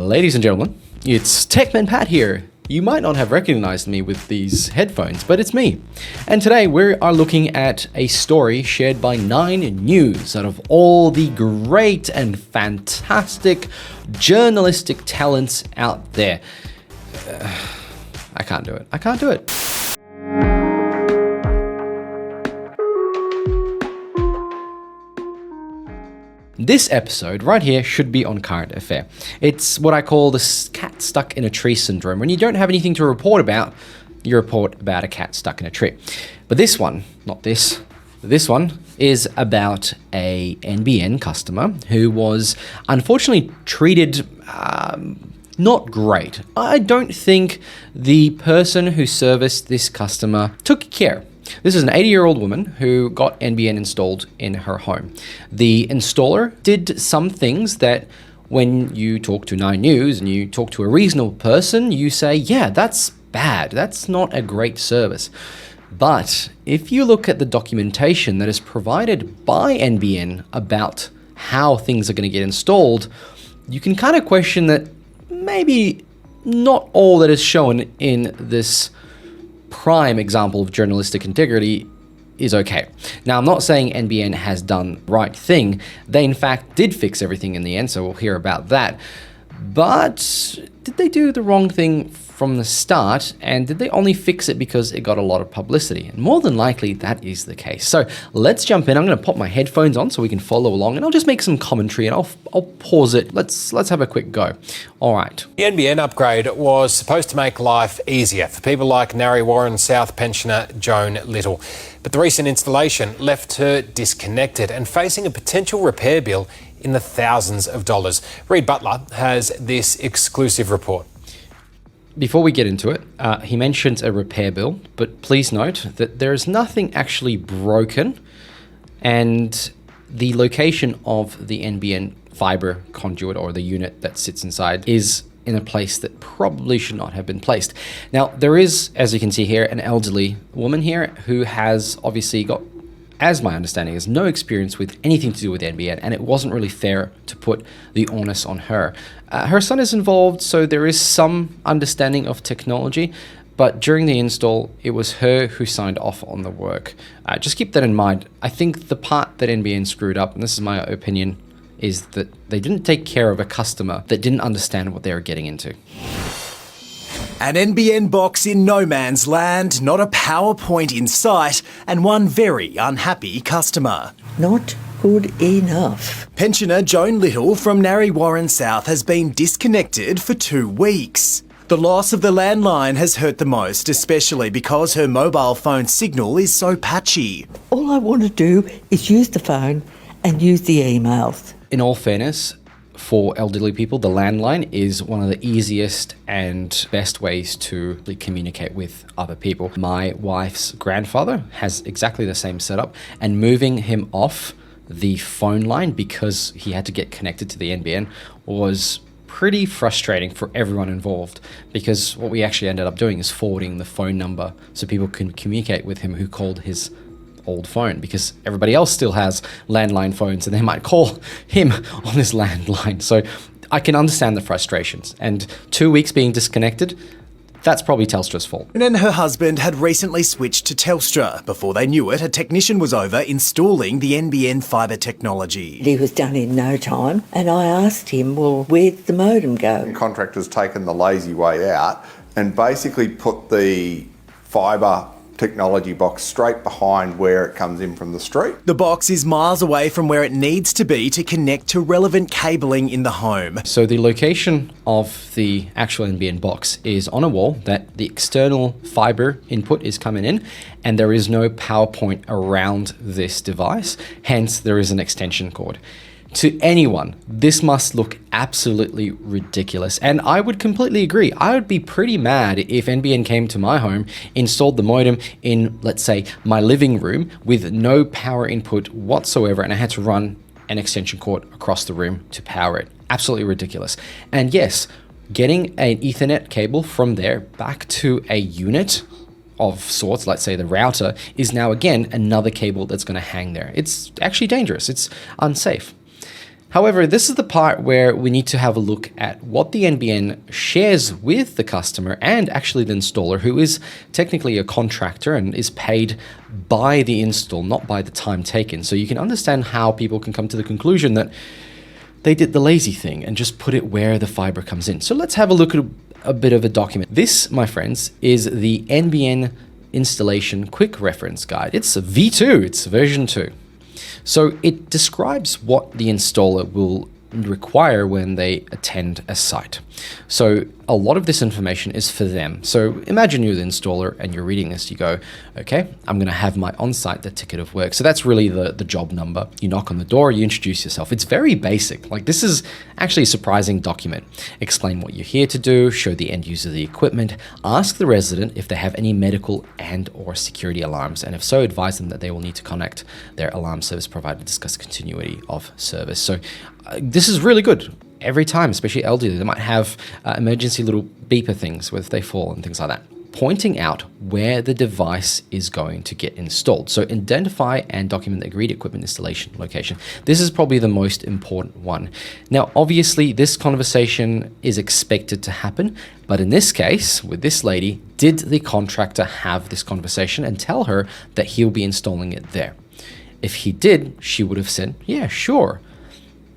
Ladies and gentlemen, it's TECHMANPAT here. You might not have recognized me with these headphones, but it's me. And today we are looking at a story shared by 9 News out of all the great and fantastic journalistic talents out there. I can't do it. This episode right here should be on current affair. It's what I call the cat stuck in a tree syndrome. When you don't have anything to report about, you report about a cat stuck in a tree. But this one, this one is about a NBN customer who was unfortunately treated not great. I don't think the person who serviced this customer took care. This is an 80-year-old woman who got NBN installed in her home. The installer did some things that when you talk to 9 News and you talk to a reasonable person, you say, yeah, that's bad. That's not a great service. But if you look at the documentation that is provided by NBN about how things are going to get installed, you can kind of question that maybe not all that is shown in this prime example of journalistic integrity is okay. Now, I'm not saying NBN has done the right thing. They, in fact, did fix everything in the end, so we'll hear about that. But did they do the wrong thing from the start? And did they only fix it because it got a lot of publicity? And more than likely, that is the case. So let's jump in. I'm going to pop my headphones on so we can follow along, and I'll just make some commentary, and I'll pause it. Let's have a quick go. All right. The NBN upgrade was supposed to make life easier for people like Narre Warren South pensioner Joan Little. But the recent installation left her disconnected and facing a potential repair bill in the thousands of dollars. Reid Butler has this exclusive report. Before we get into it, he mentions a repair bill, but please note that there is nothing actually broken, and the location of the NBN fiber conduit or the unit that sits inside is in a place that probably should not have been placed. Now, there is, as you can see here, an elderly woman here who has obviously got, as my understanding is, no experience with anything to do with NBN, and it wasn't really fair to put the onus on her. Her son is involved, so there is some understanding of technology, but during the install, it was her who signed off on the work. Just keep that in mind. I think the part that NBN screwed up, and this is my opinion, is that they didn't take care of a customer that didn't understand what they were getting into. An NBN box in no man's land, not a PowerPoint in sight, and one very unhappy customer. Not good enough. Pensioner Joan Little from Narre Warren South has been disconnected for 2 weeks. The loss of the landline has hurt the most, especially because her mobile phone signal is so patchy. All I want to do is use the phone and use the emails. In all fairness, for elderly people, the landline is one of the easiest and best ways to communicate with other people. My wife's grandfather has exactly the same setup, and moving him off the phone line because he had to get connected to the NBN was pretty frustrating for everyone involved, because what we actually ended up doing is forwarding the phone number so people can communicate with him who called his old phone, because everybody else still has landline phones and they might call him on his landline. So I can understand the frustrations, and 2 weeks being disconnected, that's probably Telstra's fault. And her husband had recently switched to Telstra. Before they knew it, a technician was over installing the NBN fibre technology. He was done in no time, and I asked him, well, where'd the modem go? The contractor's taken the lazy way out and basically put the fibre technology box straight behind where it comes in from the street. The box is miles away from where it needs to be to connect to relevant cabling in the home. So the location of the actual NBN box is on a wall that the external fiber input is coming in, and there is no power point around this device. Hence, there is an extension cord. To anyone, this must look absolutely ridiculous. And I would completely agree. I would be pretty mad if NBN came to my home, installed the modem in, let's say, my living room with no power input whatsoever, and I had to run an extension cord across the room to power it. Absolutely ridiculous. And yes, getting an Ethernet cable from there back to a unit of sorts, let's say the router, is now again another cable that's going to hang there. It's actually dangerous. It's unsafe. However, this is the part where we need to have a look at what the NBN shares with the customer and actually the installer, who is technically a contractor and is paid by the install, not by the time taken. So you can understand how people can come to the conclusion that they did the lazy thing and just put it where the fiber comes in. So let's have a look at a bit of a document. This, my friends, is the NBN Installation Quick Reference Guide. It's a V2, it's version 2. So it describes what the installer will require when they attend a site. So a lot of this information is for them. So imagine you're the installer and you're reading this, you go, okay, I'm going to have my on-site the ticket of work. So that's really the job number. You knock on the door, you introduce yourself. It's very basic. Like, this is actually a surprising document. Explain what you're here to do, show the end user the equipment, ask the resident if they have any medical and or security alarms, and if so, advise them that they will need to connect their alarm service provider to discuss continuity of service. So this is really good. Every time, especially elderly, they might have emergency little beeper things where if they fall and things like that. Pointing out where the device is going to get installed. So identify and document the agreed equipment installation location. This is probably the most important one. Now, obviously, this conversation is expected to happen, but in this case, with this lady, did the contractor have this conversation and tell her that he'll be installing it there? If he did, she would have said, yeah, sure.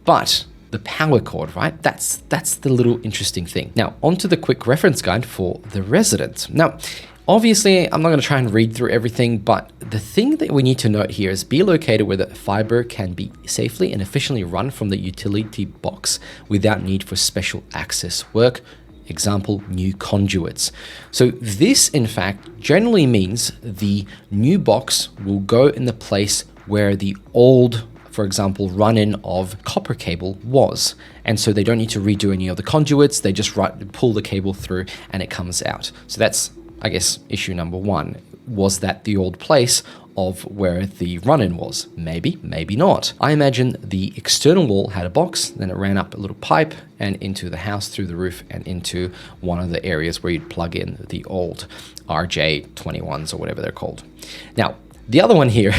But the power cord, right? That's the little interesting thing. Now, onto the quick reference guide for the resident. Now, obviously, I'm not going to try and read through everything, but the thing that we need to note here is be located where the fiber can be safely and efficiently run from the utility box without need for special access work. Example, new conduits. So this, in fact, generally means the new box will go in the place where the old, for example, run-in of copper cable was. And so they don't need to redo any of the conduits, they just pull the cable through and it comes out. So that's, I guess, issue number one. Was that the old place of where the run-in was? Maybe, maybe not. I imagine the external wall had a box, then it ran up a little pipe and into the house through the roof and into one of the areas where you'd plug in the old RJ21s or whatever they're called. Now, the other one here,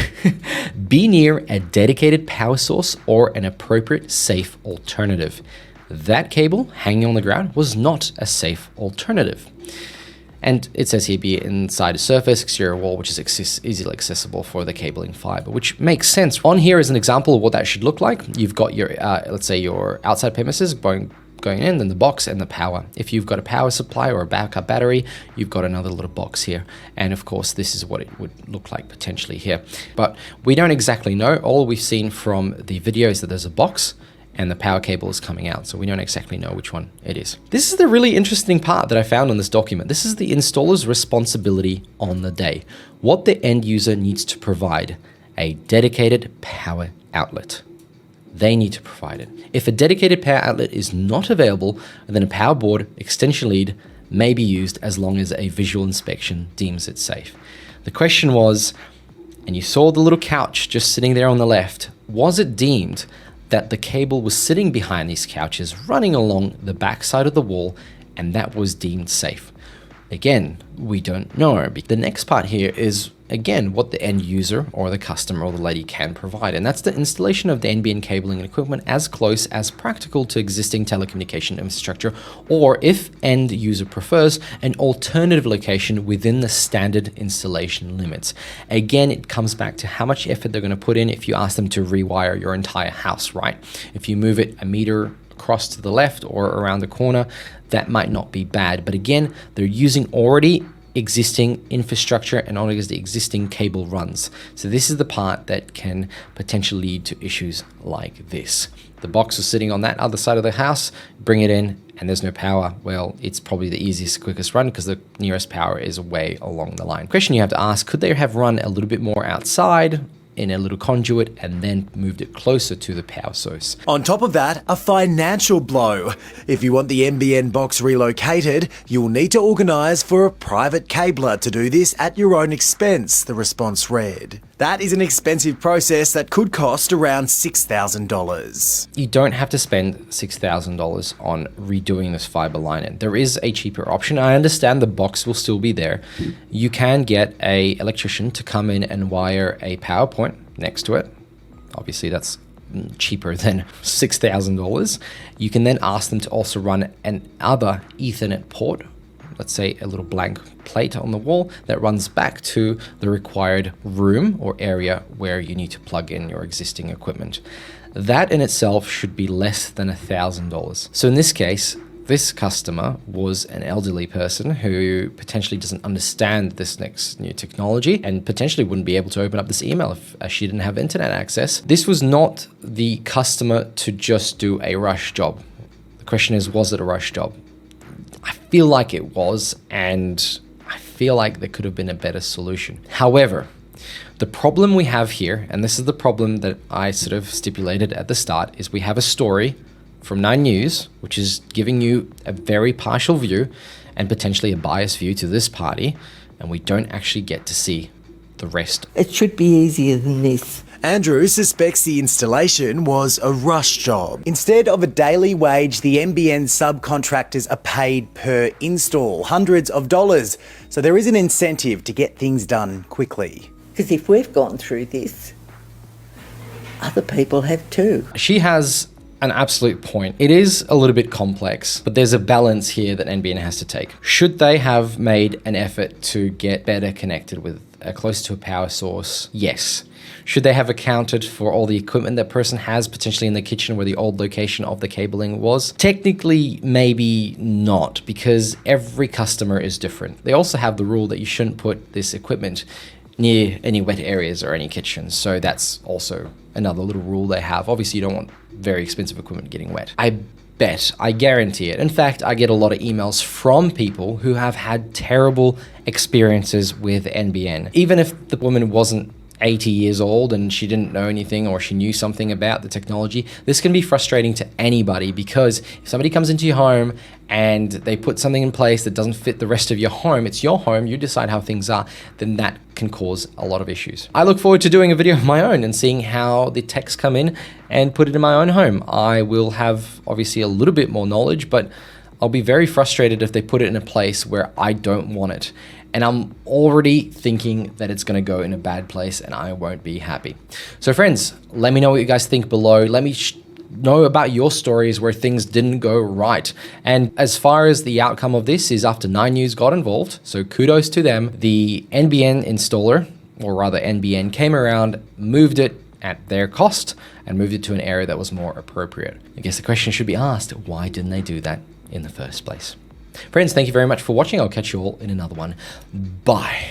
be near a dedicated power source or an appropriate safe alternative. That cable hanging on the ground was not a safe alternative. And it says here, be inside a surface, exterior wall, which is easily accessible for the cabling fiber, which makes sense. On here is an example of what that should look like. You've got your, let's say your outside premises going in, then the box and the power. If you've got a power supply or a backup battery, you've got another little box here. And of course, this is what it would look like potentially here. But we don't exactly know. All we've seen from the video is that there's a box and the power cable is coming out. So we don't exactly know which one it is. This is the really interesting part that I found on this document. This is the installer's responsibility on the day. What the end user needs to provide: a dedicated power outlet. They need to provide it. If a dedicated power outlet is not available, then a power board extension lead may be used as long as a visual inspection deems it safe. The question was, and you saw the little couch just sitting there on the left, was it deemed that the cable was sitting behind these couches running along the back side of the wall and that was deemed safe? Again, we don't know. The next part here is, again, what the end user or the customer or the lady can provide. And that's the installation of the NBN cabling and equipment as close as practical to existing telecommunication infrastructure, or if end user prefers, an alternative location within the standard installation limits. Again, it comes back to how much effort they're going to put in if you ask them to rewire your entire house, right? If you move it a meter across to the left or around the corner, that might not be bad. But again, they're using already existing infrastructure and only as the existing cable runs. So this is the part that can potentially lead to issues like this. The box is sitting on that other side of the house, bring it in, and there's no power. Well, it's probably the easiest, quickest run because the nearest power is way along the line. Question you have to ask, could they have run a little bit more outside in a little conduit and then moved it closer to the power source? On top of that, a financial blow. If you want the NBN box relocated, you'll need to organise for a private cabler to do this at your own expense, the response read. That is an expensive process that could cost around $6,000. You don't have to spend $6,000 on redoing this fiber line in. There is a cheaper option. I understand the box will still be there. You can get an electrician to come in and wire a power point next to it. Obviously, that's cheaper than $6,000. You can then ask them to also run another Ethernet port, let's say a little blank plate on the wall that runs back to the required room or area where you need to plug in your existing equipment. That in itself should be less than $1,000. So in this case, this customer was an elderly person who potentially doesn't understand this next new technology and potentially wouldn't be able to open up this email if she didn't have internet access. This was not the customer to just do a rush job. The question is, was it a rush job? I feel like it was, and I feel like there could have been a better solution. However, the problem we have here, and this is the problem that I sort of stipulated at the start, is we have a story from 9 News, which is giving you a very partial view and potentially a biased view to this party, and we don't actually get to see the rest. It should be easier than this. Andrew suspects the installation was a rush job. Instead of a daily wage, the NBN subcontractors are paid per install, hundreds of dollars. So there is an incentive to get things done quickly. Because if we've gone through this, other people have too. She has an absolute point. It is a little bit complex, but there's a balance here that NBN has to take. Should they have made an effort to get better connected with close to a power source? Yes. Should they have accounted for all the equipment that person has potentially in the kitchen where the old location of the cabling was? Technically, maybe not, because every customer is different. They also have the rule that you shouldn't put this equipment near any wet areas or any kitchens. So that's also another little rule they have. Obviously, you don't want very expensive equipment getting wet. I guarantee it. In fact, I get a lot of emails from people who have had terrible experiences with NBN. Even if the woman wasn't 80 years old and she didn't know anything or she knew something about the technology, this can be frustrating to anybody, because if somebody comes into your home and they put something in place that doesn't fit the rest of your home, it's your home, you decide how things are, then that can cause a lot of issues. I look forward to doing a video of my own and seeing how the techs come in and put it in my own home. I will have obviously a little bit more knowledge, but I'll be very frustrated if they put it in a place where I don't want it. And I'm already thinking that it's gonna go in a bad place and I won't be happy. So friends, let me know what you guys think below. Let me know about your stories where things didn't go right. And as far as the outcome of this is, after 9 News got involved, so kudos to them, the NBN installer, or rather NBN, came around, moved it at their cost and moved it to an area that was more appropriate. I guess the question should be asked, why didn't they do that in the first place? Friends, thank you very much for watching. I'll catch you all in another one. Bye.